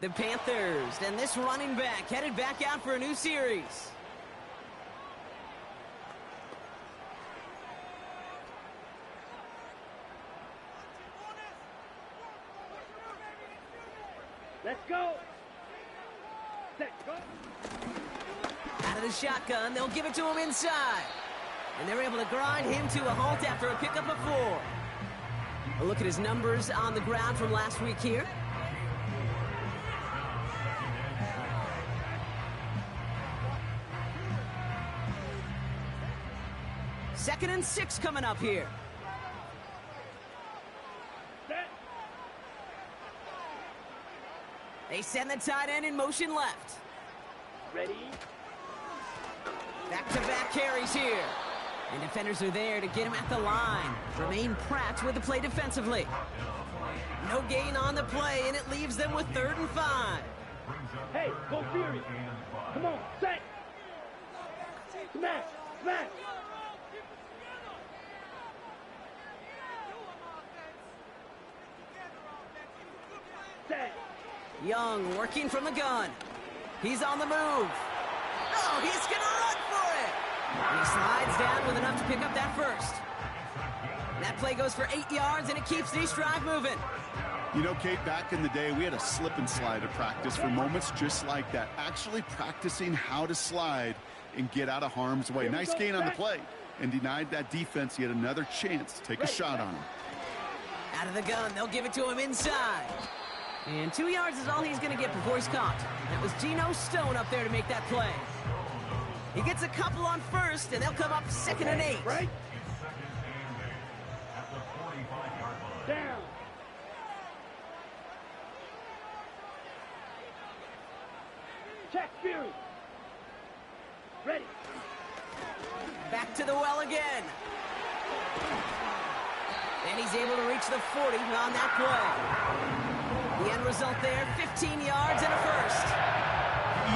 The Panthers, and this running back headed back out for a new series. Let's go. Set, go. Out of the shotgun, they'll give it to him inside. And they're able to grind him to a halt after a pickup of 4. A look at his numbers on the ground from last week here. Second and 6 coming up here. They send the tight end in motion left. Ready. Back-to-back carries here. And defenders are there to get him at the line. Jermaine Pratt with the play defensively. No gain on the play, and it leaves them with 3rd and 5. Hey, go Fury. Come on, set. Smash, smash. Set. Young working from the gun. He's on the move. Oh, he's going to run for it. And he slides down with enough to pick up that first. That play goes for 8 yards, and it keeps this drive moving. You know, Kate, back in the day, we had a slip and slide at practice for moments just like that. Actually practicing how to slide and get out of harm's way. Nice gain on the play. And denied that defense yet another chance to take a shot on him. Out of the gun, they'll give it to him inside. And 2 yards is all he's going to get before he's caught. That was Geno Stone up there to make that play. He gets a couple on first, and they'll come up 2nd and 8. Right. Down. Check Fury. Ready. Back to the well again. And he's able to reach the 40 on that play. The end result there, 15 yards and a first.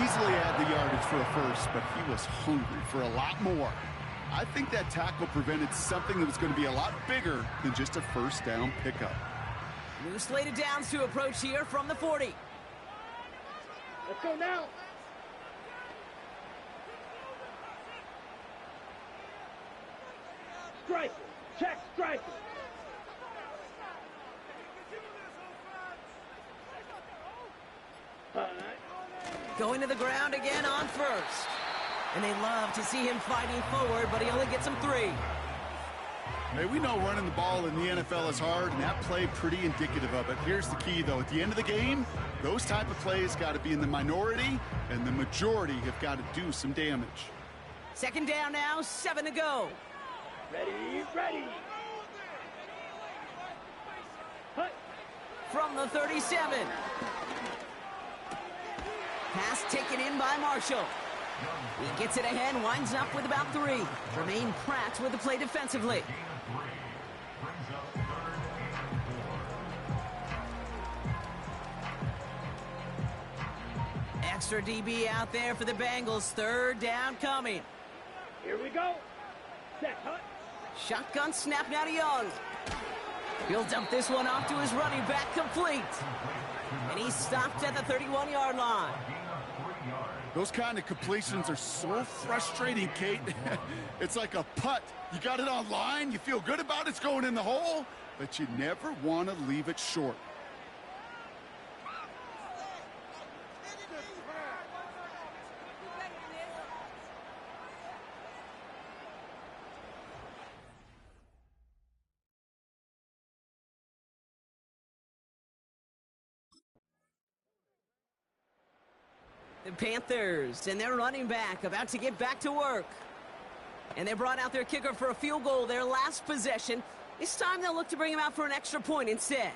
Easily had the yardage for a first, but he was hungry for a lot more. I think that tackle prevented something that was going to be a lot bigger than just a first down pickup. New slated downs to approach here from the 40. Let's go now. Striker. Check striker. Going to the ground again on first. And they love to see him fighting forward, but he only gets him 3. Hey, we know running the ball in the NFL is hard, and that play pretty indicative of it. Here's the key, though. At the end of the game, those type of plays got to be in the minority, and the majority have got to do some damage. 2nd down now, 7 to go. Ready, ready. Hut. From the 37. Pass taken in by Marshall. He gets it ahead, winds up with about 3. Jermaine Pratt with the play defensively. Extra DB out there for the Bengals. 3rd down coming. Here we go. Set, hut. Shotgun snap now to Young. He'll dump this one off to his running back, complete. And he's stopped at the 31-yard line. Those kind of completions are so frustrating, Kate. It's like a putt. You got it on line, you feel good about it's going in the hole, but you never want to leave it short. The Panthers and their running back about to get back to work. And they brought out their kicker for a field goal their last possession. This time they'll look to bring him out for an extra point instead.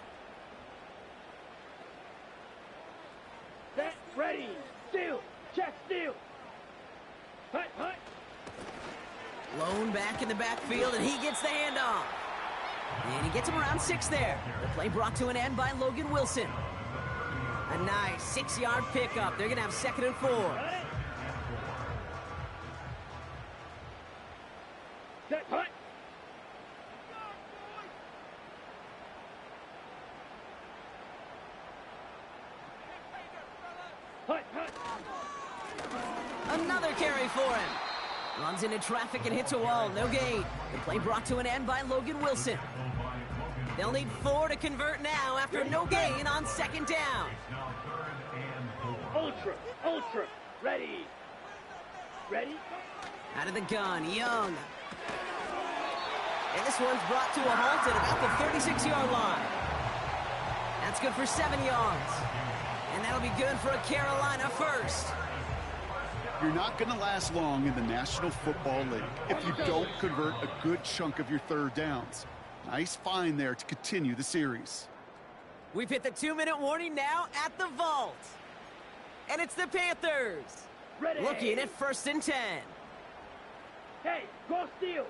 Set, ready, steal, check, steal. Hut, hut. Lone back in the backfield, and he gets the handoff. And he gets him around 6 there. The play brought to an end by Logan Wilson. A nice 6-yard pickup. They're going to have 2nd and 4. Set, hut. Another carry for him. Runs into traffic and hits a wall. No gain. The play brought to an end by Logan Wilson. They'll need 4 to convert now after no gain on second down. Ultra, ultra, ready. Ready? Out of the gun, Young. And this one's brought to a halt at about the 36-yard line. That's good for 7 yards. And that'll be good for a Carolina first. You're not going to last long in the National Football League if you don't convert a good chunk of your third downs. Nice find there to continue the series. We've hit the 2-minute warning now at the vault. And it's the Panthers. Ready. Looking at 1st and 10. Hey, go steal.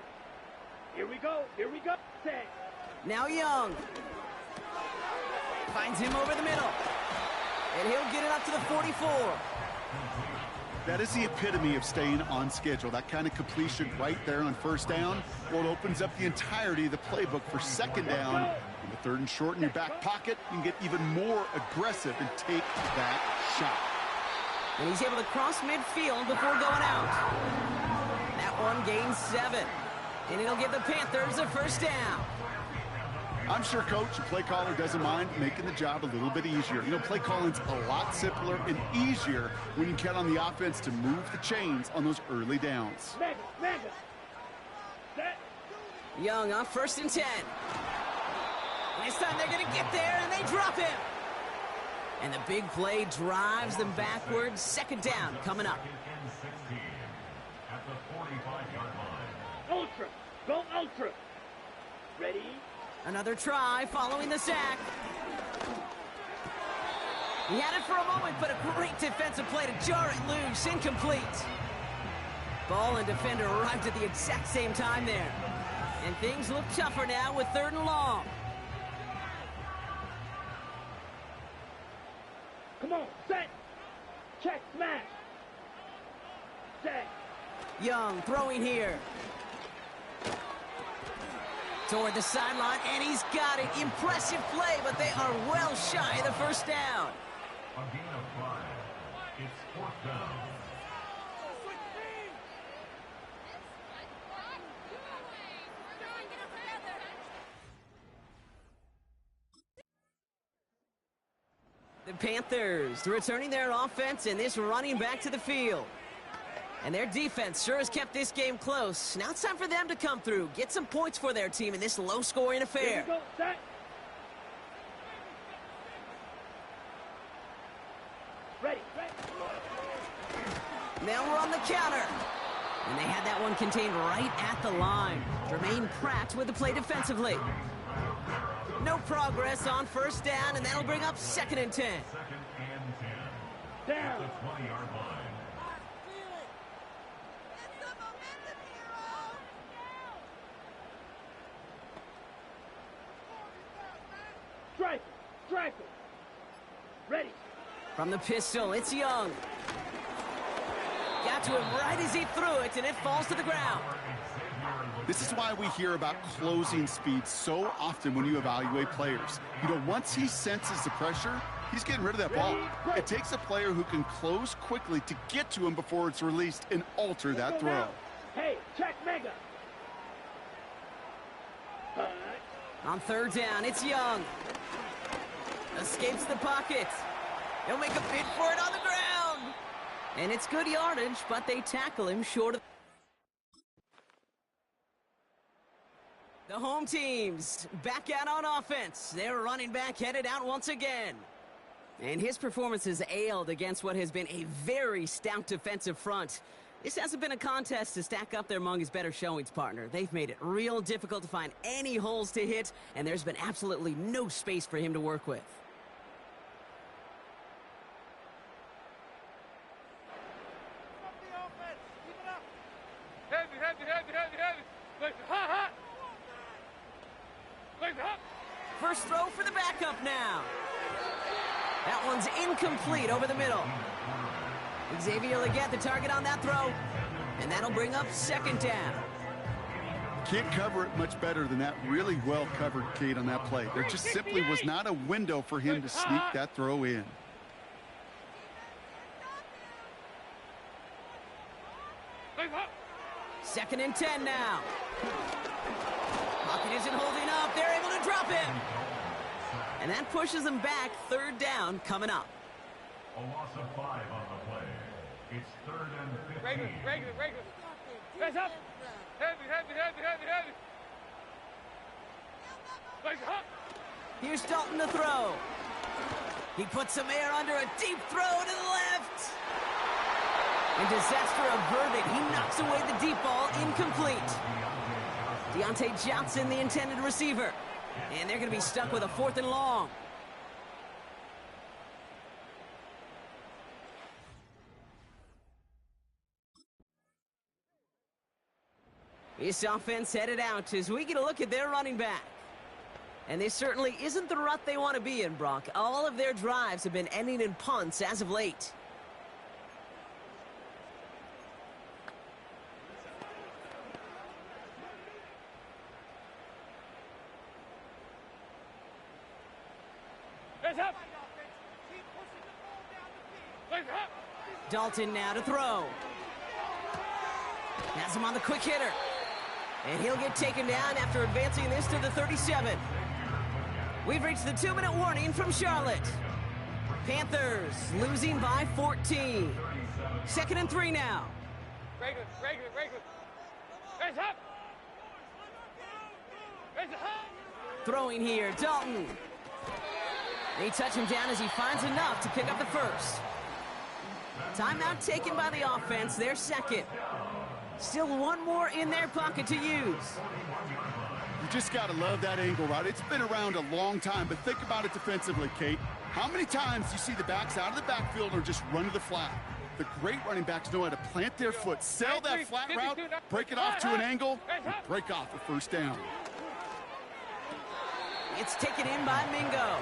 Here we go. Here we go. Set. Now Young. Finds him over the middle. And he'll get it up to the 44. That is the epitome of staying on schedule. That kind of completion right there on 1st down. Well, it opens up the entirety of the playbook for 2nd down. And with 3rd and short in your back pocket, you can get even more aggressive and take that shot. And he's able to cross midfield before going out. That one gains 7. And it'll give the Panthers a 1st down. I'm sure coach and play caller doesn't mind making the job a little bit easier. You know, play calling's a lot simpler and easier when you count on the offense to move the chains on those early downs. Mega. Set. Young on 1st and 10. And this time they're going to get there, and they drop him. And the big play drives them backwards. 2nd down coming up. Ultra. Go ultra. Ready? Another try following the sack. He had it for a moment, but a great defensive play to jar it loose. Incomplete. Ball and defender arrived at the exact same time there. And things look tougher now with 3rd and long. Come on, set. Check, smash. Set. Young throwing here. Toward the sideline, and he's got it. Impressive play, but they are well shy of the 1st down. A gain of 5. It's 4th down. The Panthers returning their offense and this running back to the field. And their defense sure has kept this game close. Now it's time for them to come through, get some points for their team in this low-scoring affair. Here we go, set. Ready. Now we're on the counter. And they had that one contained right at the line. Jermaine Pratt with the play defensively. No progress on 1st down, and that'll bring up 2nd and 10. 2nd and 10. Down. The 20-yard line. Striker. Ready. From the pistol, it's Young. Got to him right as he threw it, and it falls to the ground. This is why we hear about closing speed so often when you evaluate players. You know, once he senses the pressure, he's getting rid of that ball. It takes a player who can close quickly to get to him before it's released and alter that throw. Hey, check mega. On 3rd down, it's Young. Escapes the pocket. He'll make a bid for it on the ground. And it's good yardage, but they tackle him short of... The home team's back out on offense. Their running back headed out once again. And his performance has ailed against what has been a very stout defensive front. This hasn't been a contest to stack up there among his better showings, partner. They've made it real difficult to find any holes to hit, and there's been absolutely no space for him to work with. First throw for the backup now. That one's incomplete over the middle. Xavier Legette the target on that throw, and that'll bring up 2nd down. Can't cover it much better than that. Really well covered, Kate, on that play. There just simply was not a window for him to sneak that throw in. 2nd and 10 now. Pocket isn't holding up. They're able to drop him. And that pushes them back. 3rd down coming up. A loss of 5 on the play. It's 3rd and 15. Regular. Hands up. Heavy. Legs up. Here's Dalton to throw. He puts some air under a deep throw to the left. And disaster averted. He knocks away the deep ball, incomplete. Deontay Johnson, the intended receiver. And they're going to be stuck with a 4th and long. This offense headed out as we get a look at their running back. And this certainly isn't the rut they want to be in, Brock. All of their drives have been ending in punts as of late. Hands up. Legs up. Dalton now to throw. Has him on the quick hitter. And he'll get taken down after advancing this to the 37. We've reached the 2-minute warning from Charlotte. Panthers losing by 14. 2nd and 3 now. Regular. Hands up. Hands up. Throwing here, Dalton. They touch him down as he finds enough to pick up the 1st. Timeout taken by the offense, their 2nd. Still one more in their pocket to use. You just got to love that angle route. It's been around a long time, but think about it defensively, Kate. How many times do you see the backs out of the backfield or just run to the flat? The great running backs know how to plant their foot, sell that flat route, break it off to an angle, and break off a 1st down. It's taken in by Mingo.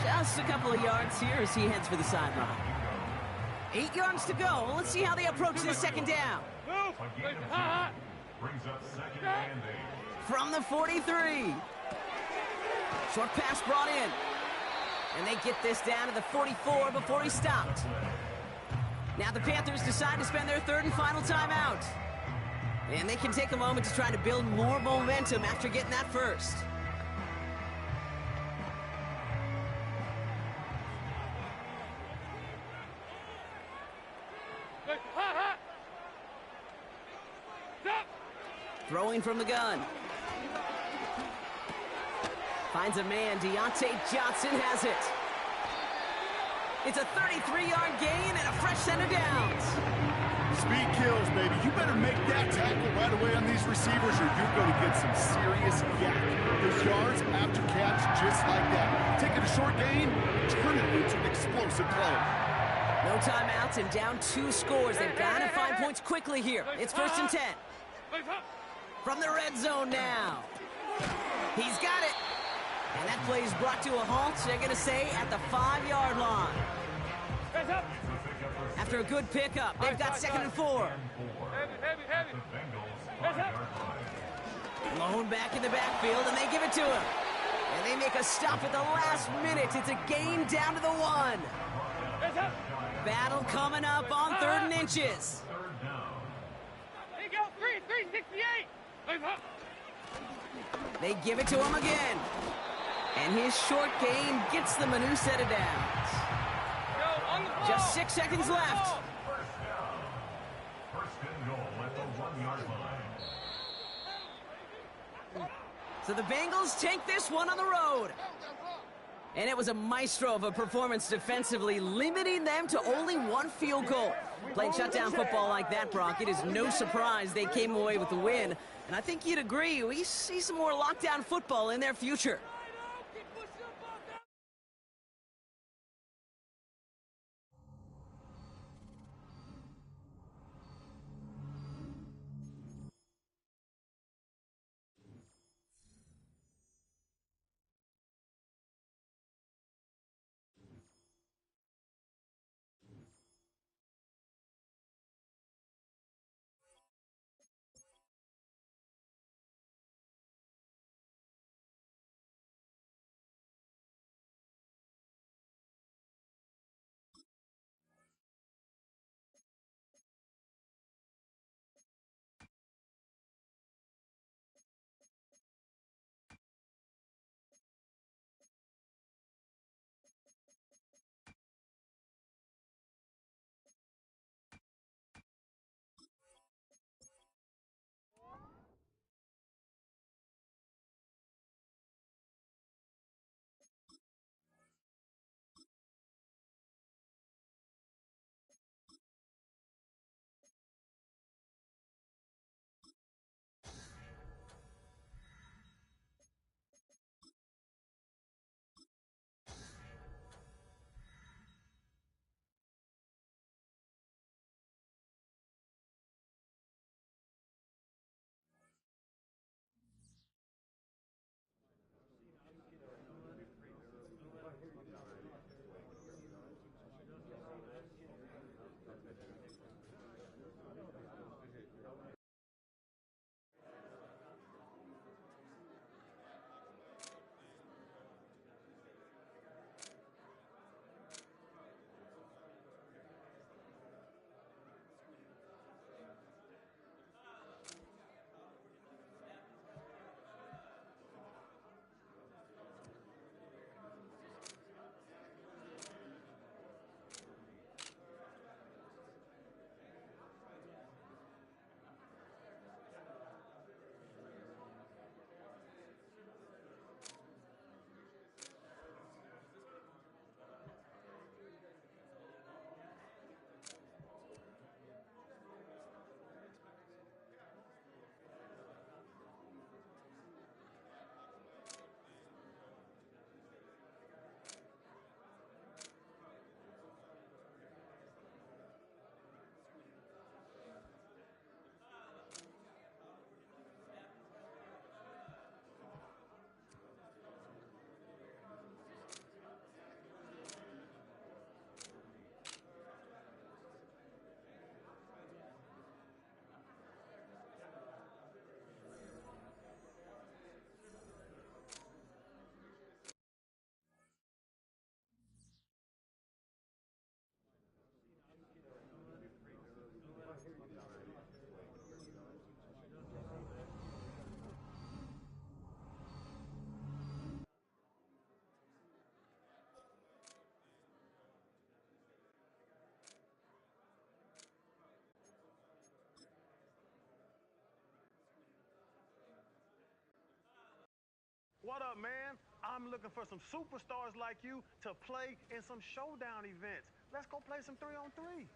Just a couple of yards here as he heads for the sideline. 8 yards to go. Let's see how they approach this 2nd down. Brings up 2nd and 8. From the 43. Short pass brought in. And they get this down to the 44 before he stopped. Now the Panthers decide to spend their 3rd and final timeout. And they can take a moment to try to build more momentum after getting that 1st. Throwing from the gun. Finds a man. Deontay Johnson has it. It's a 33-yard gain and a fresh set of downs. Speed kills, baby. You better make that tackle right away on these receivers or you're going to get some serious yak. Those yards after catch just like that. Taking a short gain, turn it into an explosive play. No timeouts and down 2 scores. They've got to find points quickly here. It's 1st and 10. From the red zone now. He's got it. And that play is brought to a halt, they're going to say, at the 5-yard line. After a good pickup, they've got 2nd and 4. Blown back in the backfield, and they give it to him. And they make a stop at the last minute. It's a gain down to the 1. Battle coming up on 3rd and inches. Here you go, 368. They give it to him again. And his short gain gets them a new set of downs. Just 6 seconds left. 1st and goal at the 1-yard line. So the Bengals take this one on the road. And it was a maestro of a performance defensively, limiting them to only 1 field goal. Playing shutdown football like that, Brock, it is no surprise they came away with the win. And I think you'd agree, we see some more lockdown football in their future. What up, man? I'm looking for some superstars like you to play in some showdown events. Let's go play some 3-on-3.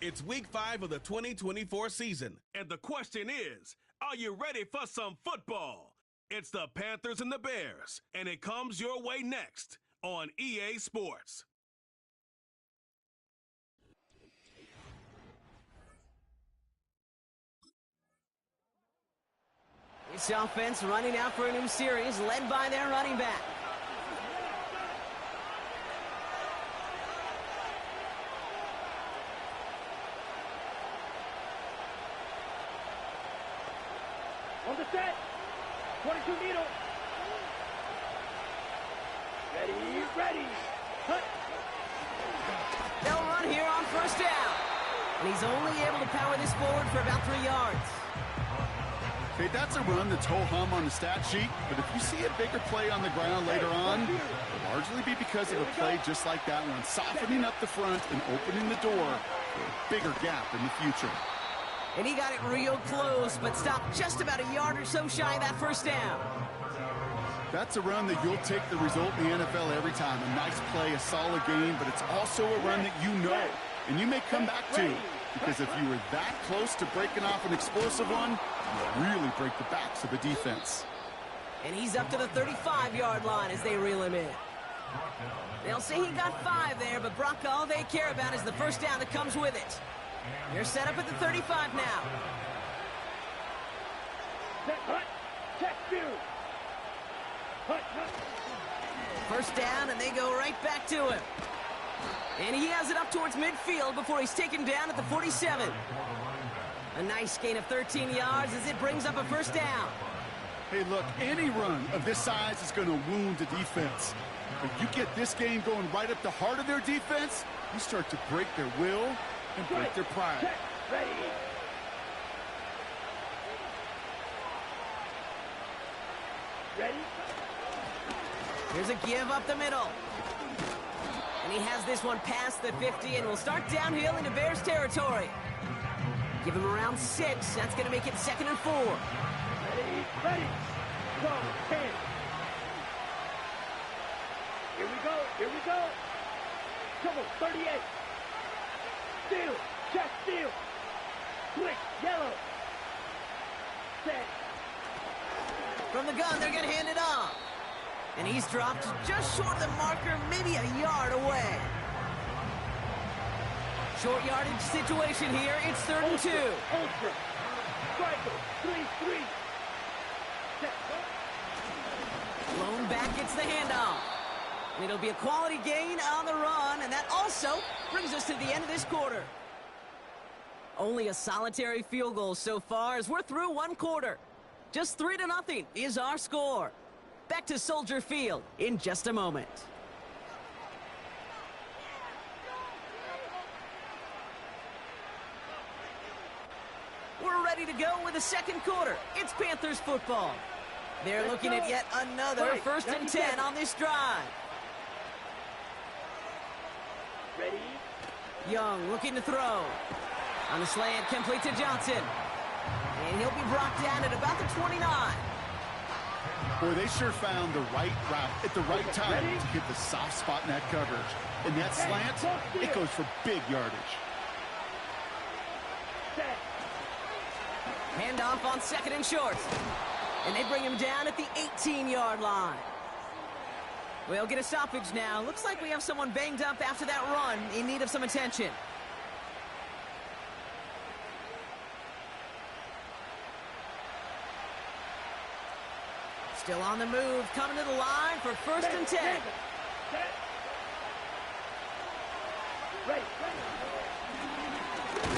It's week 5 of the 2024 season, and the question is, are you ready for some football? It's the Panthers and the Bears, and it comes your way next on EA Sports. This offense running out for a new series, led by their running back. On the set. 22 needle. Ready. Cut. They'll run here on first down. And he's only able to power this forward for about 3 yards. Okay, that's a run that's ho-hum on the stat sheet, but if you see a bigger play on the ground later on, it'll largely be because of a play just like that one, softening up the front and opening the door for a bigger gap in the future. And he got it real close, but stopped just about a yard or so shy of that first down. That's a run that you'll take the result in the NFL every time. A nice play, a solid game, but it's also a run that you know, and you may come back to, because if you were that close to breaking off an explosive one, you really break the backs of the defense. And he's up to the 35-yard line as they reel him in. They'll say he got 5 there, but Brock, all they care about is the first down that comes with it. They're set up at the 35 now. Check view. First down, and they go right back to him. And he has it up towards midfield before he's taken down at the 47. A nice gain of 13 yards as it brings up a first down. Hey, look, any run of this size is going to wound the defense. But you get this game going right up the heart of their defense, you start to break their will and break their pride. Check. Ready. Here's a give up the middle. And he has this one past the 50 and will start downhill into Bears territory. Give him around 6. That's going to make it 2nd and 4. Ready. Go. 10. Here we go. Come on, 38. Steal. Check steal. Quick. Yellow. Set. From the gun, they're going to hand it off. And he's dropped just short of the marker, maybe a yard away. Short yardage situation here. It's 3rd and 2. Ultra. Striker. 3-3. Blown back gets the handoff. And it'll be a quality gain on the run, and that also brings us to the end of this quarter. Only a solitary field goal so far as we're through 1 quarter. Just 3-0 is our score. Back to Soldier Field in just a moment. We're ready to go with the 2nd quarter. It's Panthers football. They're looking at yet another 1st and 10 on this drive. Ready. Young looking to throw. On the slant, complete to Johnson. And he'll be brought down at about the 29. Boy, they sure found the right route at the right time to hit the soft spot in that coverage. And that slant, it goes for big yardage. Handoff on 2nd and short. And they bring him down at the 18-yard line. We'll get a stoppage now. Looks like we have someone banged up after that run in need of some attention. Still on the move, coming to the line for 1st and 10.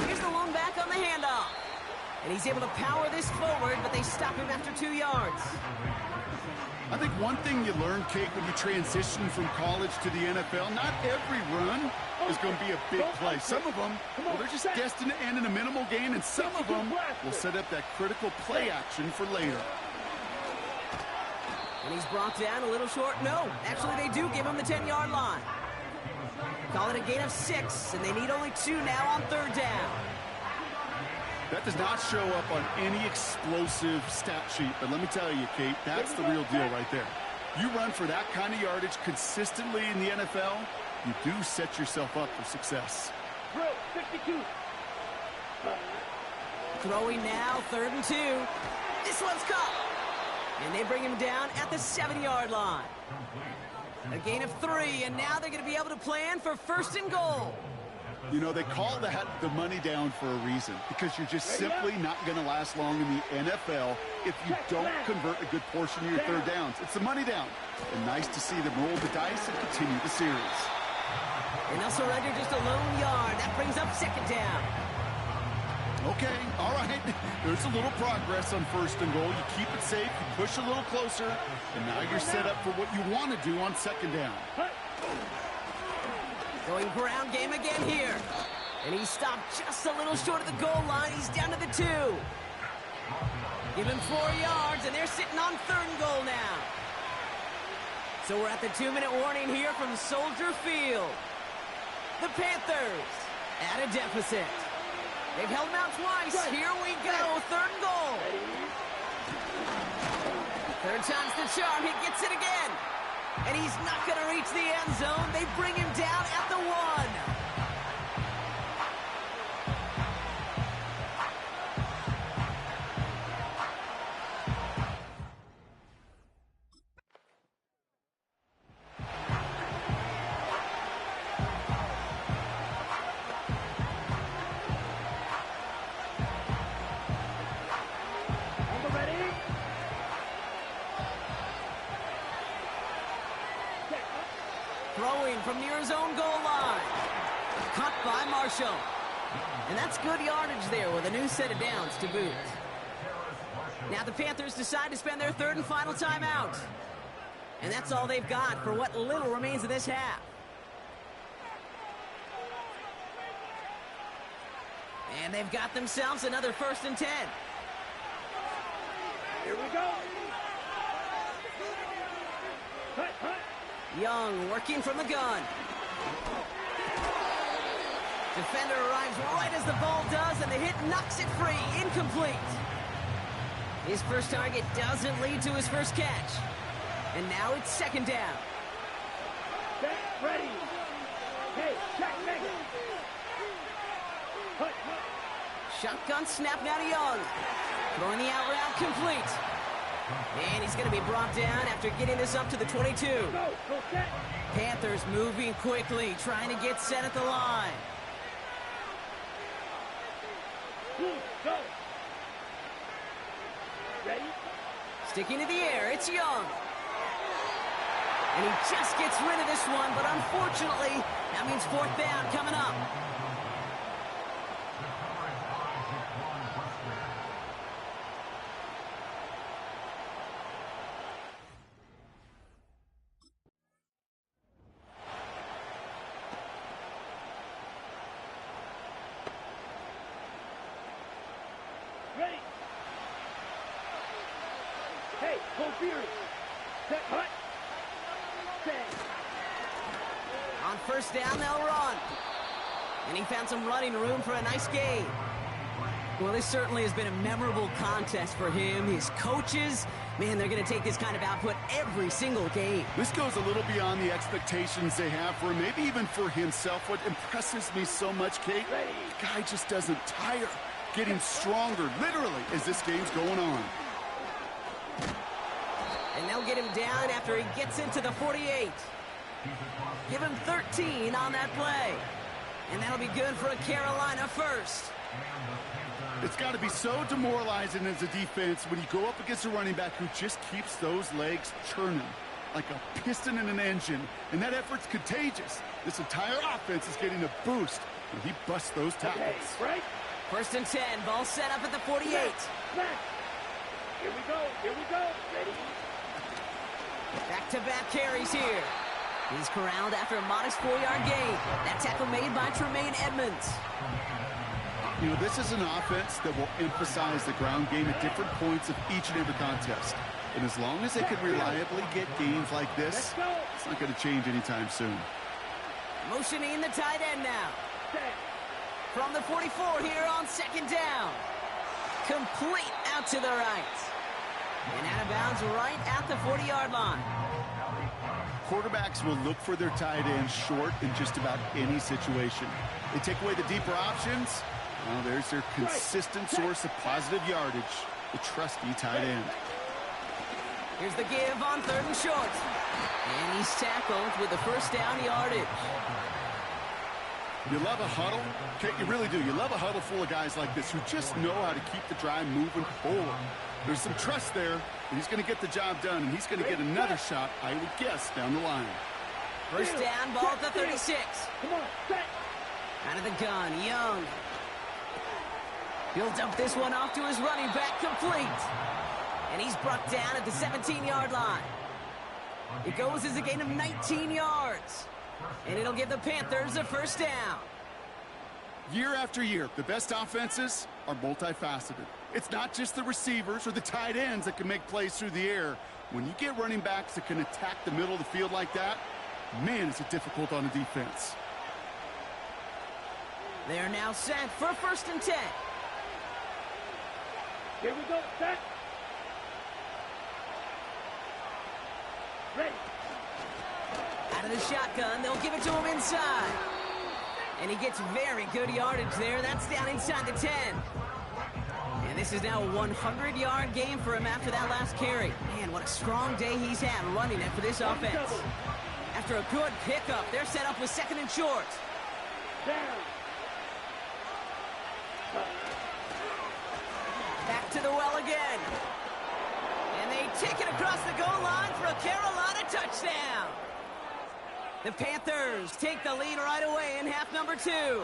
Here's the lone back on the handoff. And he's able to power this forward, but they stop him after 2 yards. I think one thing you learn, Kate, when you transition from college to the NFL, not every run is going to be a big play. Some of them, well, they're just destined to end in a minimal gain, and some of them will set up that critical play action for later. And he's brought down a little short. No, actually they do give him the 10-yard line. Call it a gain of 6, and they need only 2 now on 3rd down. That does not show up on any explosive stat sheet, but let me tell you, Kate, that's the real deal right there. You run for that kind of yardage consistently in the NFL, you do set yourself up for success. Throw, 62. Throwing now, 3rd and 2. This one's caught. And they bring him down at the 7-yard line. A gain of 3, and now they're going to be able to plan for 1st and goal. You know, they call that the money down for a reason, because you're just simply not going to last long in the NFL if you don't convert a good portion of your 3rd downs. It's the money down. And nice to see them roll the dice and continue the series. And they'll surrender just a lone yard. That brings up 2nd down. Okay, all right. There's a little progress on 1st and goal. You keep it safe, you push a little closer, and now you're set up for what you want to do on 2nd down. Going ground game again here. And he stopped just a little short of the goal line. He's down to the 2. Give him 4 yards, and they're sitting on 3rd and goal now. So we're at the 2-minute warning here from Soldier Field. The Panthers at a deficit. They've held him out twice. Here we go, 3rd and goal. 3rd time's the charm. He gets it again. And he's not going to reach the end zone. They bring him down at the 1. Throwing from near his own goal line. Caught by Marshall. And that's good yardage there with a new set of downs to boot. Now the Panthers decide to spend their 3rd and final timeout. And that's all they've got for what little remains of this half. And they've got themselves another 1st and 10. Here we go. Hut, hut. Young working from the gun. Defender arrives right as the ball does, and the hit knocks it free. Incomplete. His first target doesn't lead to his first catch. And now it's 2nd down. Set, ready. Hey, check, make it. Hut, hut. Shotgun snap now to Young. Throwing the out route complete. And he's going to be brought down after getting this up to the 22. Go, set. Panthers moving quickly, trying to get set at the line. Go. Ready? Sticking to the air, it's Young. And he just gets rid of this one, but unfortunately, that means 4th down coming up. Ready. Hey, go Fury. Set, hut. Set. On 1st down, they'll run. And he found some running room for a nice gain. Well, this certainly has been a memorable contest for him. His coaches, man, they're going to take this kind of output every single game. This goes a little beyond the expectations they have for him, maybe even for himself. What impresses me so much, Kate, the guy just doesn't tire. Getting stronger, literally, as this game's going on. And they'll get him down after he gets into the 48. Give him 13 on that play. And that'll be good for a Carolina 1st. It's got to be so demoralizing as a defense when you go up against a running back who just keeps those legs churning like a piston in an engine. And that effort's contagious. This entire offense is getting a boost when he busts those tackles. Okay, right? First and 10, ball set up at the 48. Smash. Here we go. Ready? Back-to-back carries here. He's corralled after a modest 4-yard gain. That tackle made by Tremaine Edmonds. You know, this is an offense that will emphasize the ground game at different points of each and every contest. And as long as they can reliably get gains like this, it's not going to change anytime soon. Motioning the tight end now. From the 44 here on second down. Complete out to the right. And out of bounds right at the 40-yard line. Quarterbacks will look for their tight ends short in just about any situation. They take away the deeper options. Well, there's their consistent source of positive yardage, the trusty tight end. Here's the give on 3rd and short. And he's tackled with the first down yardage. You love a huddle? Okay, you really do. You love a huddle full of guys like this who just know how to keep the drive moving forward. There's some trust there. He's going to get the job done, and he's going to get another shot, I would guess, down the line. First down, ball at the 36. Come on, set. Out of the gun, Young. He'll dump this one off to his running back, complete. And he's brought down at the 17-yard line. It goes as a gain of 19 yards. And it'll give the Panthers a first down. Year after year, the best offenses are multifaceted. It's not just the receivers or the tight ends that can make plays through the air. When you get running backs that can attack the middle of the field like that, man, is it difficult on a defense. They're now set for 1st and 10. Here we go, set. Ready. Out of the shotgun, they'll give it to him inside. And he gets very good yardage there. That's down inside the 10. And this is now a 100-yard game for him after that last carry. Man, what a strong day he's had running it for this offense. After a good pickup, they're set up with 2nd and short. Down. Back to the well again. And they take it across the goal line for a Carolina touchdown. The Panthers take the lead right away in half number 2.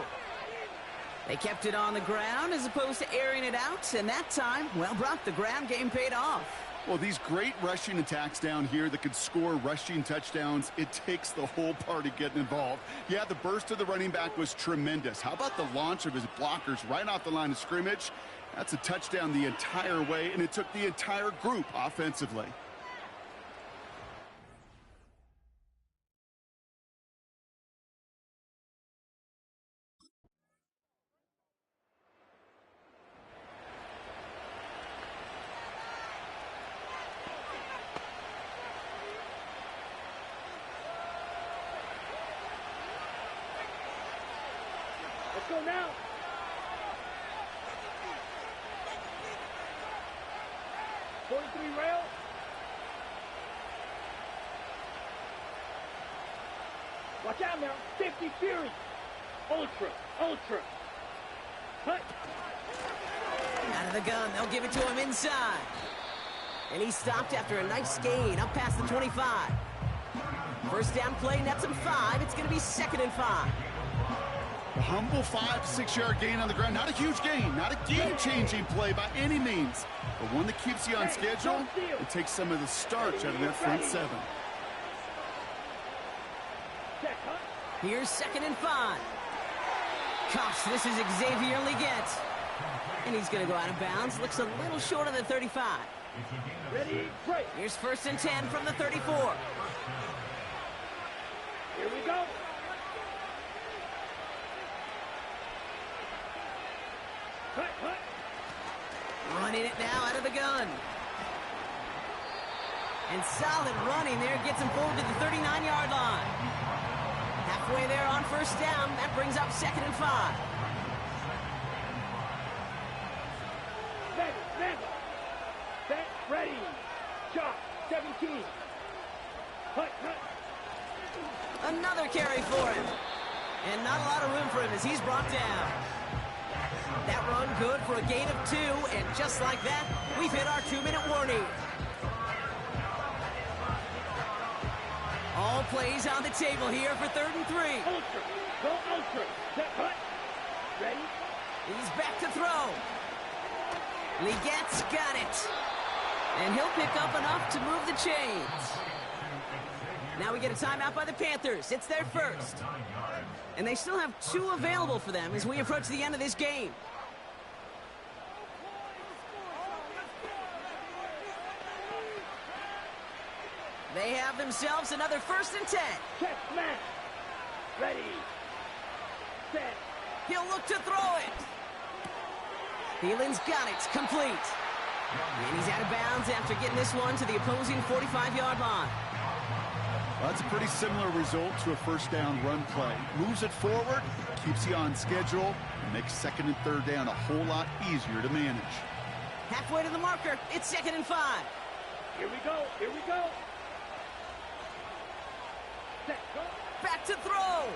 They kept it on the ground as opposed to airing it out, and that time, well, Brock, the ground game paid off. Well, these great rushing attacks down here that could score rushing touchdowns, it takes the whole party getting involved. Yeah, the burst of the running back was tremendous. How about the launch of his blockers right off the line of scrimmage? That's a touchdown the entire way, and it took the entire group offensively. Let's go now. Rail. Watch out now. 50 Fury. Ultra. Cut. Out of the gun, they'll give it to him inside. And he stopped after a nice gain up past the 25. First down play, nets him 5. It's going to be 2nd and 5. A humble 5-6-yard gain on the ground. Not a huge gain, not a game-changing play by any means, but one that keeps you on schedule and takes some of the starch out of that front 7. Here's 2nd and 5. Gosh, this is Xavier Leggett. And he's going to go out of bounds. Looks a little short of the 35. Ready, break. Here's 1st and 10 from the 34. Here we go. Cut. Running it now out of the gun. And solid running there gets him forward to the 39-yard line. Halfway there on 1st down. That brings up 2nd and 5. Set, ready. Shot, 17. Cut. Another carry for him. And not a lot of room for him as he's brought down. That run good for a gain of 2, and just like that, we've hit our 2-minute warning. All plays on the table here for 3rd and 3. Ultra. Go ultra. Set, cut. Ready. He's back to throw. Legette's got it. And he'll pick up enough to move the chains. Now we get a timeout by the Panthers. It's their first. And they still have 2 available for them as we approach the end of this game. They have themselves another 1st and 10. Check, man. Ready. Set. He'll look to throw it. Thielen's got it. Complete. And he's out of bounds after getting this one to the opposing 45-yard line. Well, that's a pretty similar result to a first down run play. Moves it forward, keeps you on schedule, and makes 2nd and 3rd down a whole lot easier to manage. Halfway to the marker. It's 2nd and 5. Here we go. Here we go. Set, go. Back to throw.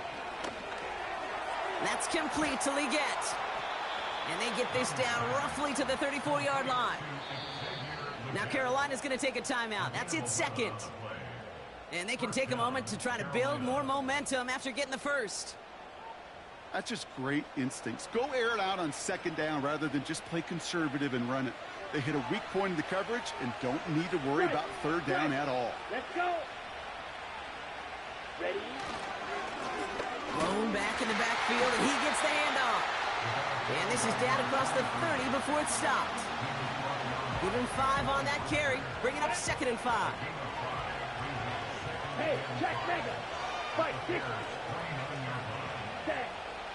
That's complete to Legette. And they get this down roughly to the 34-yard line. Now Carolina's going to take a timeout. That's its 2nd. And they can take a moment to try to build more momentum after getting the first. That's just great instincts. Go air it out on 2nd down rather than just play conservative and run it. They hit a weak point in the coverage and don't need to worry about 3rd down at all. Let's go. Ready. Blown back in the backfield, and he gets the handoff. And this is down across the 30 before it's stopped. Give him 5 on that carry, bringing up 2nd and 5. Hey, check mega. 5, 6. Set.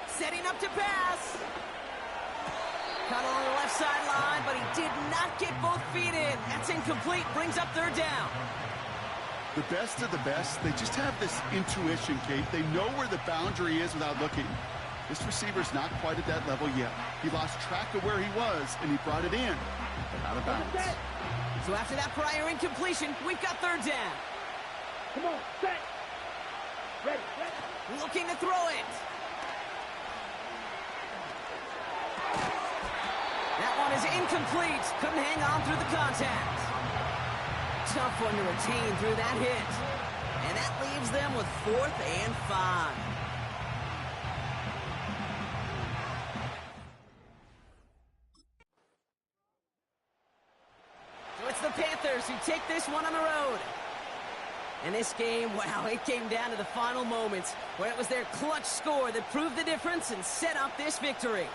Setting up to pass. Caught along the left sideline, but he did not get both feet in. That's incomplete, brings up 3rd down. The best of the best, they just have this intuition, Kate. They know where the boundary is without looking. This receiver's not quite at that level yet. He lost track of where he was, and he brought it in, but out of bounds. So after that prior incompletion, we've got 3rd down. Come on, set. Ready, ready. Looking to throw it. That one is incomplete. Couldn't hang on through the contact. Tough one to retain through that hit. And that leaves them with 4th and 5. So it's the Panthers who take this one on the road. And this game, wow, it came down to the final moments where it was their clutch score that proved the difference and set up this victory.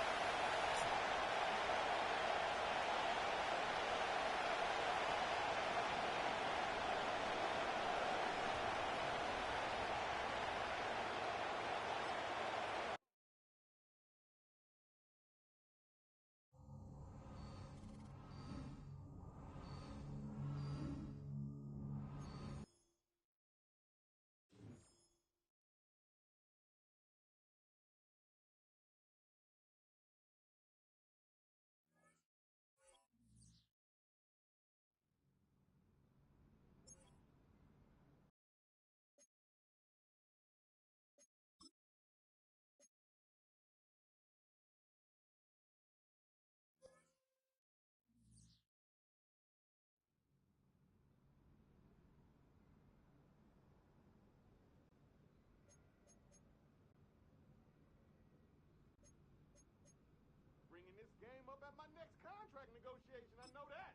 Game up at my next contract negotiation, I know that.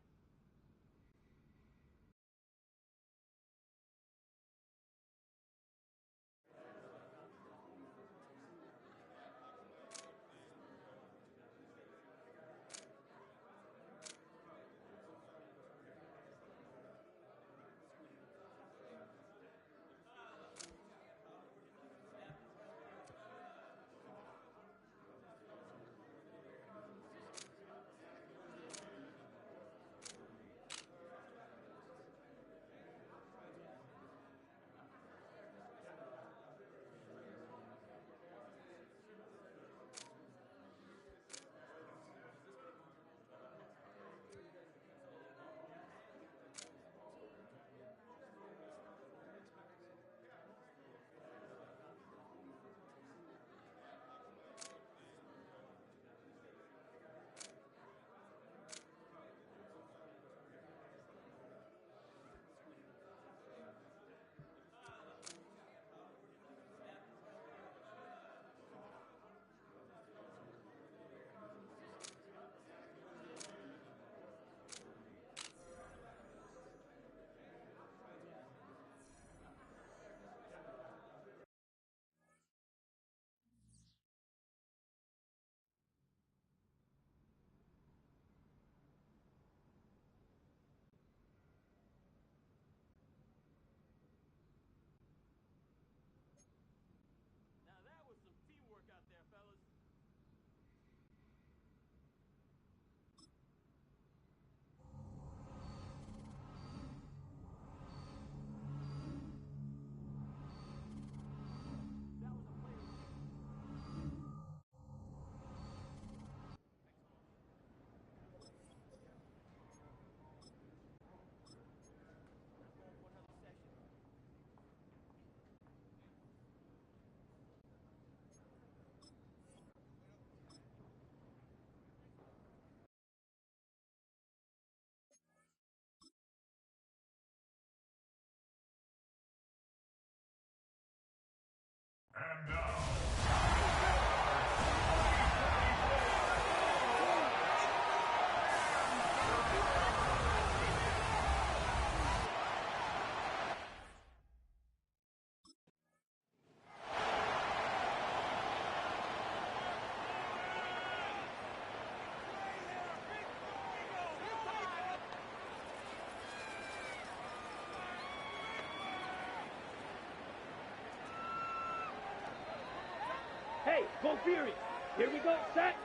Hey, go Fury. Here we go. Set.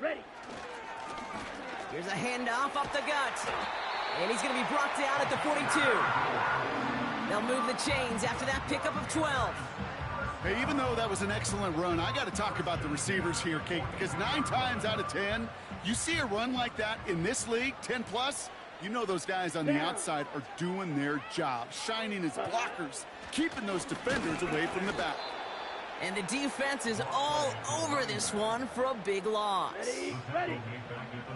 Ready. Here's a handoff up the gut. And he's going to be brought down at the 42. They'll move the chains after that pickup of 12. Hey, even though that was an excellent run, I got to talk about the receivers here, Kate, because 9 times out of 10, you see a run like that in this league, 10 plus, you know those guys on the outside are doing their job, shining as blockers, keeping those defenders away from the back. And the defense is all over this one for a big loss. Ready, ready.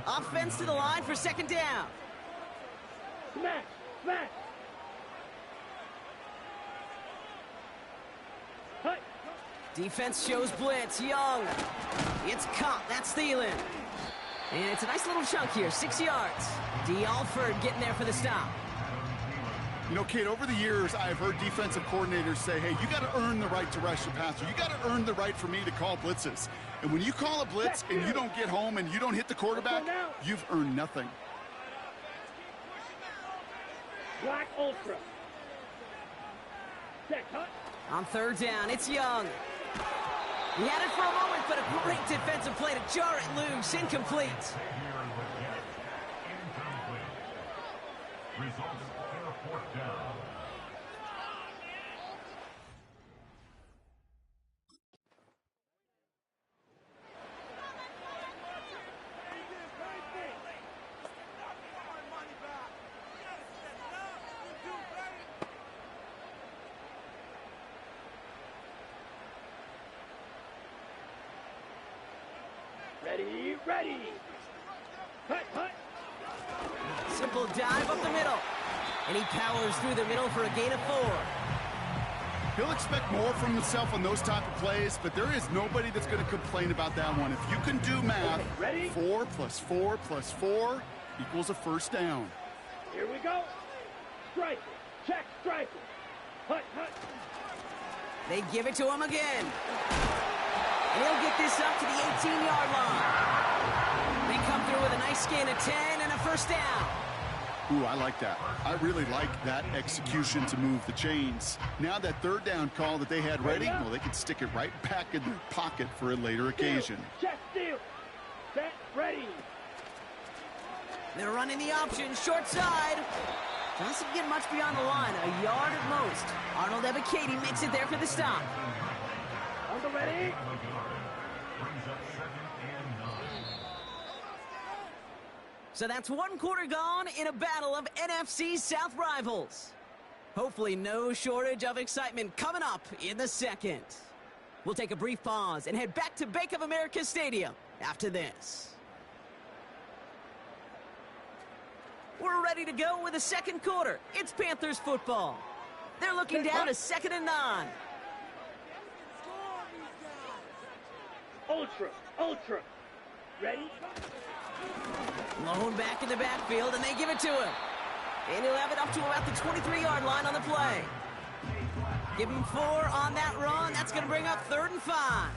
Offense to the line for second down. Smash, smash. Hut. Defense shows blitz. Young. It's caught. That's Thielen. And it's a nice little chunk here, 6 yards. D. Alford getting there for the stop. You know, Kate, over the years, I've heard defensive coordinators say, hey, you got to earn the right to rush your passer. You got to earn the right for me to call blitzes. And when you call a blitz and you don't get home and you don't hit the quarterback, you've earned nothing. Black Ultra. Check, hut. On third down, it's Young. He had it for a moment, but a great defensive play to jar it loose. Incomplete. Results in a 4th down. Ready, ready. Hut, hut. Simple dive up the middle. And he powers through the middle for a gain of 4. He'll expect more from himself on those type of plays, but there is nobody that's going to complain about that one. If you can do math, 4 plus 4 plus 4 equals a first down. Here we go. Strike. Check, strike. Hut, hut. They give it to him again. And he'll get this up to the 18-yard line. They come through with a nice gain of 10 and a first down. Ooh, I like that. I really like that execution to move the chains. Now that third down call that they had ready, well, they can stick it right back in their pocket for a later occasion. Check, steal. Set, ready. They're running the option, short side. Doesn't get much beyond the line, a yard at most. Arnold Ebiketie makes it there for the stop. On the ready. So that's 1 quarter gone in a battle of NFC South rivals. Hopefully no shortage of excitement coming up in the second. We'll take a brief pause and head back to Bank of America Stadium after this. We're ready to go with the second quarter. It's Panthers football. They're looking down to 2nd and 9. Ultra, ultra. Ready? Lone back in the backfield, and they give it to him. And he'll have it up to about the 23-yard line on the play. Give him 4 on that run. That's going to bring up 3rd and 5.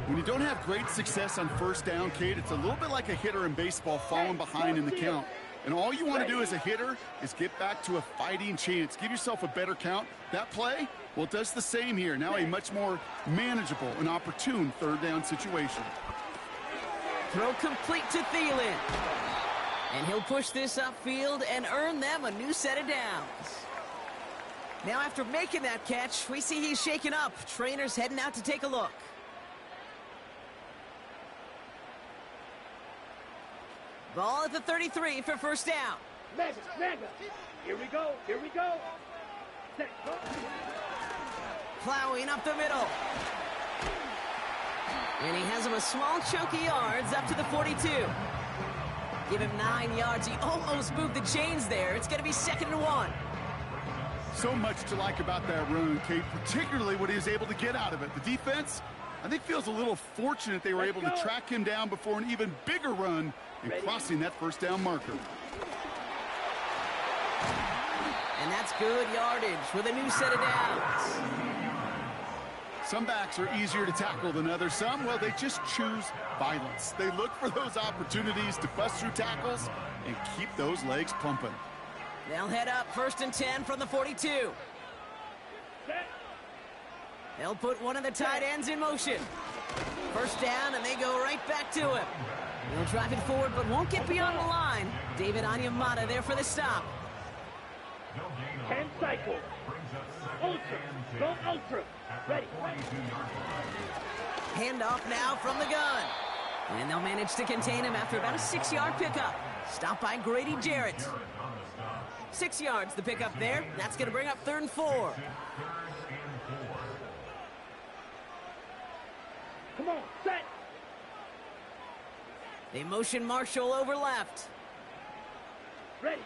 When you don't have great success on first down, Kate, it's a little bit like a hitter in baseball falling behind in the count. And all you want to do as a hitter is get back to a fighting chance. Give yourself a better count. That play, well, it does the same here. Now a much more manageable and opportune third down situation. Throw complete to Thielen. And he'll push this upfield and earn them a new set of downs. Now after making that catch, we see he's shaken up. Trainer's heading out to take a look. Ball at the 33 for first down. Mega, mega. Here we go, here we go. Set, go. Plowing up the middle. And he has him a small chunk of yards up to the 42. Give him 9 yards. He almost moved the chains there. It's going to be 2nd and 1. So much to like about that run, Kate, particularly what he was able to get out of it. The defense, I think, feels a little fortunate they were able to track him down before an even bigger run and crossing that first down marker. And that's good yardage with a new set of downs. Some backs are easier to tackle than others. Some, well, they just choose violence. They look for those opportunities to bust through tackles and keep those legs pumping. They'll head up 1st and 10 from the 42. Set. They'll put one of the tight ends in motion. First down, and they go right back to him. He'll drive it forward, but won't get beyond the hand. David Onyemata there for the stop. 10 cycles. Ultra. Go ultra. Ready. Handoff now from the gun. And they'll manage to contain him after about a 6-yard pickup. Stopped by Grady Jarrett. 6 yards the pickup there. That's going to bring up 3rd and 4. Come on, set. They motion Marshall over left. Ready.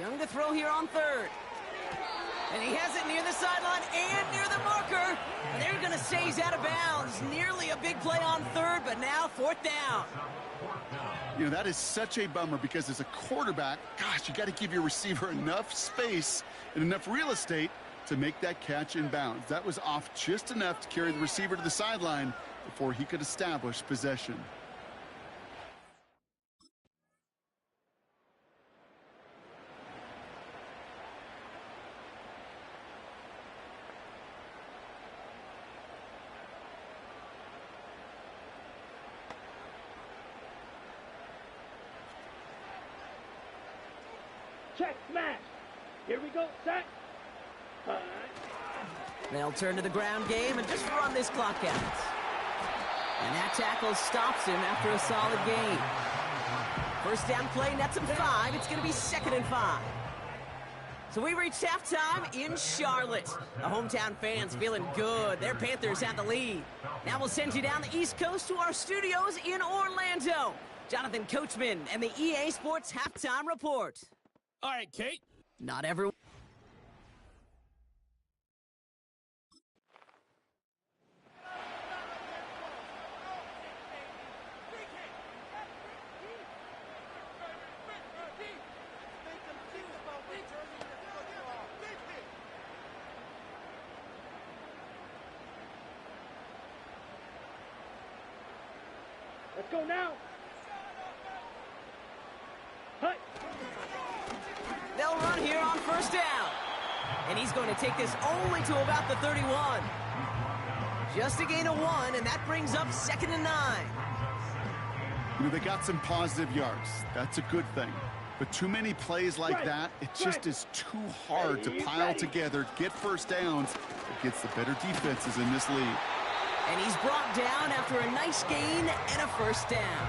Young to throw here on 3rd. And he has it near the sideline and near the marker. And they're going to say he's out of bounds. Nearly a big play on 3rd, but now 4th down. You know, that is such a bummer because as a quarterback, gosh, you got to give your receiver enough space and enough real estate to make that catch in bounds. That was off just enough to carry the receiver to the sideline before he could establish possession. Check, smash. Here we go, set. They'll turn to the ground game and just run this clock out. And that tackle stops him after a solid gain. First down play, nets him 5. It's going to be 2nd and 5. So we reached halftime in Charlotte. The hometown fans feeling good. Their Panthers have the lead. Now we'll send you down the East Coast to our studios in Orlando. Jonathan Coachman and the EA Sports Halftime Report. All right, Kate. Not everyone. Let's go now. Hut. They'll run here on 1st down. And he's going to take this only to about the 31. Just a gain of 1, and that brings up 2nd and 9. You know, they got some positive yards. That's a good thing. But too many plays like that, it just is too hard to pile together, get first downs against the better defenses in this league. And he's brought down after a nice gain and a 1st down.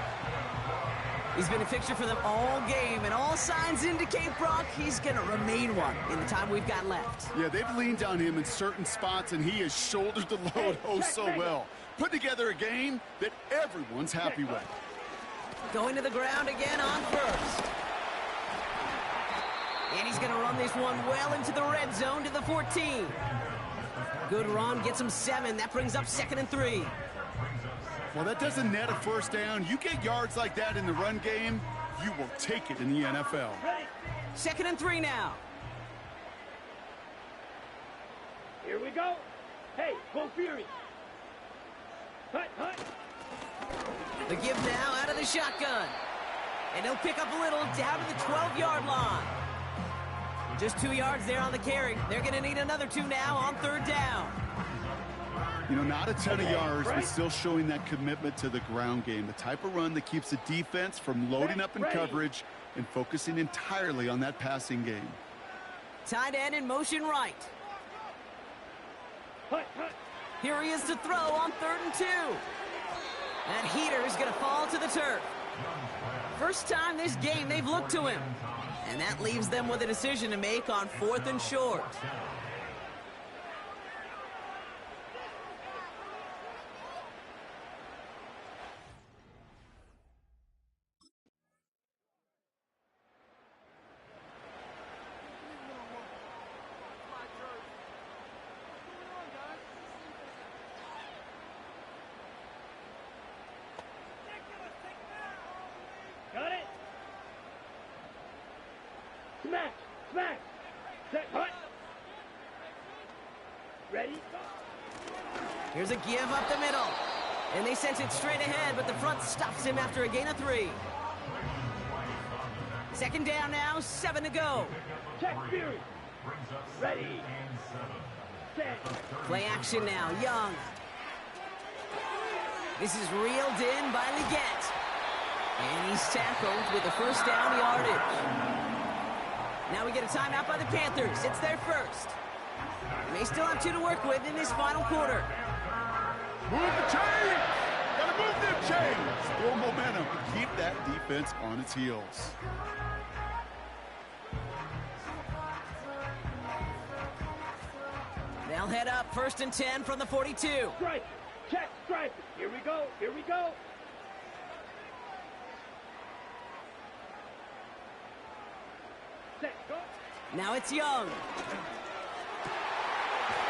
He's been a fixture for them all game, and all signs indicate, Brock, he's going to remain one in the time we've got left. Yeah, they've leaned on him in certain spots, and he has shouldered the load so well. Put together a game that everyone's happy with. Going to the ground again on 1st. And he's going to run this one well into the red zone to the 14. Good run, gets him 7. That brings up 2nd and 3. Well, that doesn't net a 1st down. You get yards like that in the run game, you will take it in the NFL. 2nd and 3 now. Here we go. Hey, go Fury. Hut, hut. The give now out of the shotgun. And he'll pick up a little down to the 12-yard line. Just 2 yards there on the carry. They're going to need another 2 now on 3rd down. You know, not a ton of yards, but still showing that commitment to the ground game. The type of run that keeps the defense from loading up in coverage and focusing entirely on that passing game. Tight end in motion right. Hut, hut. Here he is to throw on 3rd and 2. That heater is going to fall to the turf. First time this game they've looked to him. And that leaves them with a decision to make on 4th and short. Got it. Smash, smash. Set, hut. Ready? Here's a give up the middle. And they sent it straight ahead, but the front stops him after a gain of 3. 2nd down now, 7 to go. Check Fury. Ready. Set. Play action now, Young. This is reeled in by Leggett. And he's tackled with the first down yardage. Now we get a timeout by the Panthers. It's their first. They may still have 2 to work with in this final quarter. Move the chains! Gotta move them chains! Store momentum. Keep that defense on its heels. They'll head up 1st and 10 from the 42. Strike. Check strike. Here we go. Here we go. Set. Go. Now it's Young.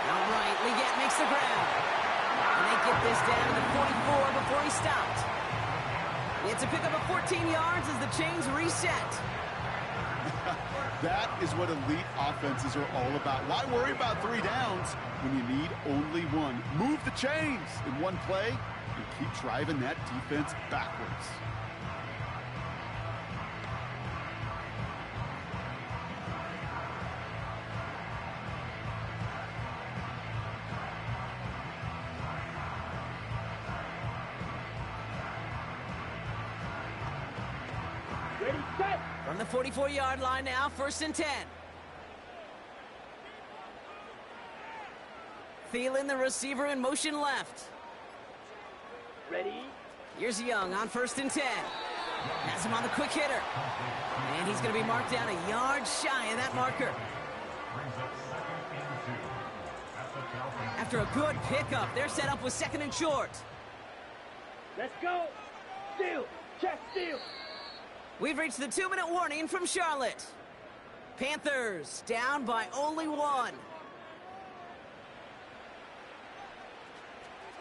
All right, Leggett makes the ground. And they get this down to the 44 before he stopped. It's a pickup of 14 yards as the chains reset. That is what elite offenses are all about. Why worry about 3 downs when you need only 1? Move the chains in one play and keep driving that defense backwards. Ready, set. From the 44-yard line now, 1st and 10. Thielen, the receiver, in motion left. Ready. Here's Young on 1st and 10. Has him on the quick hitter. And he's going to be marked down a yard shy of that marker. Brings up 2nd and 2 at the Falcons. After a good pickup, they're set up with 2nd and short. Let's go. Steal. Check steal. We've reached the 2-minute warning from Charlotte. Panthers down by only 1.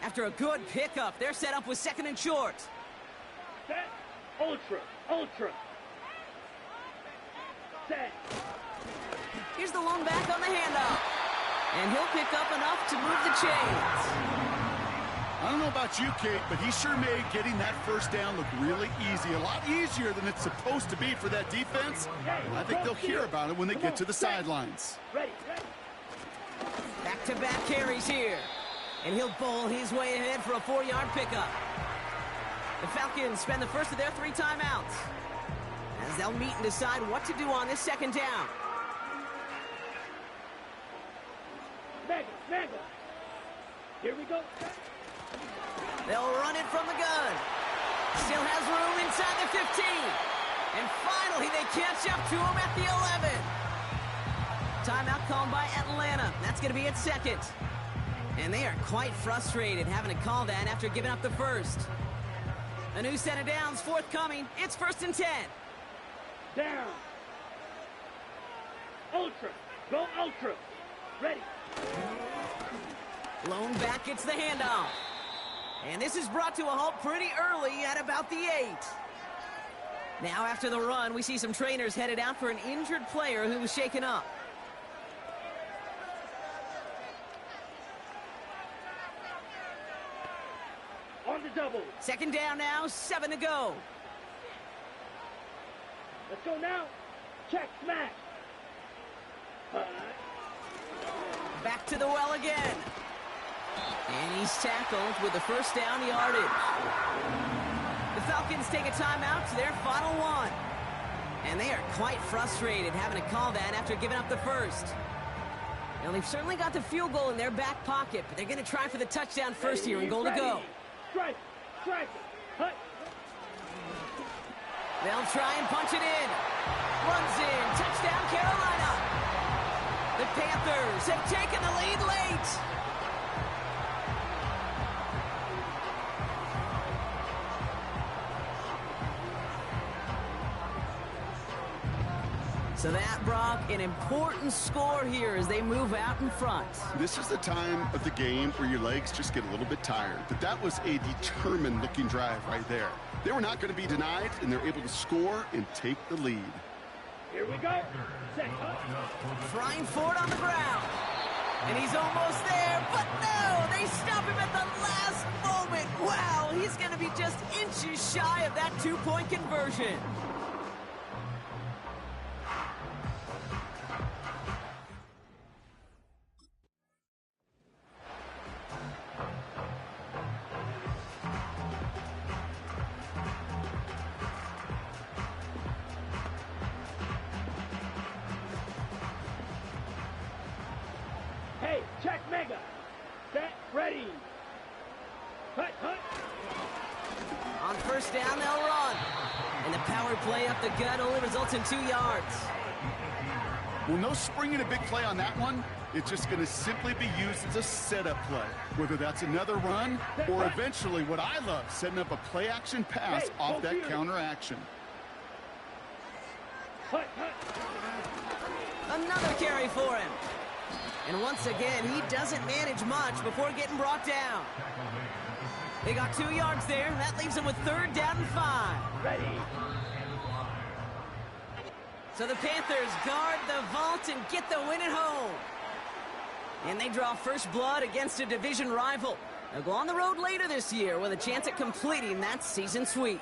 After a good pickup, they're set up with 2nd and short. Set. Ultra. Ultra. Set. Here's the lone back on the handoff. And he'll pick up enough to move the chains. I don't know about you, Kate, but he sure made getting that first down look really easy. A lot easier than it's supposed to be for that defense. I think they'll hear about it when they get to the sidelines. Ready. Ready. Back-to-back carries here. And he'll bowl his way ahead for a 4-yard pickup. The Falcons spend the first of their 3 timeouts as they'll meet and decide what to do on this 2nd down. Mega. Here we go. They'll run it from the gun. Still has room inside the 15. And finally, they catch up to him at the 11. Timeout called by Atlanta. That's going to be its 2nd. And they are quite frustrated having to call that after giving up the first. A new set of downs forthcoming. It's 1st and 10. Down. Ultra. Go ultra. Ready. Lone back gets the handoff. And this is brought to a halt pretty early at about the 8. Now after the run, we see some trainers headed out for an injured player who was shaken up. On the double. 2nd down now, 7 to go. Let's go now. Check smash. Back to the well again. And he's tackled with the first down yardage. The Falcons take a timeout to their final 1. And they are quite frustrated having to call that after giving up the first. Now, they've certainly got the field goal in their back pocket, but they're going to try for the touchdown first here and goal to go. Strike. Hut. They'll try and punch it in. Runs in. Touchdown, Carolina. The Panthers have taken the lead late. So that, Brock, an important score here as they move out in front. This is the time of the game where your legs just get a little bit tired. But that was a determined-looking drive right there. They were not going to be denied, and they're able to score and take the lead. Here we go. Set. Frying forward on the ground. And he's almost there, but no! They stop him at the last moment. Wow, he's going to be just inches shy of that 2-point conversion. first down, they'll run. And the power play up the gut only results in 2 yards. Well, no springing a big play on that one. It's just going to simply be used as a setup play, whether that's another run or eventually what I love, setting up a play-action pass off that counter action. Another carry for him. And once again, he doesn't manage much before getting brought down. They got 2 yards there. That leaves them with 3rd down and 5. Ready. So the Panthers guard the vault and get the win at home. And they draw first blood against a division rival. They'll go on the road later this year with a chance at completing that season sweep.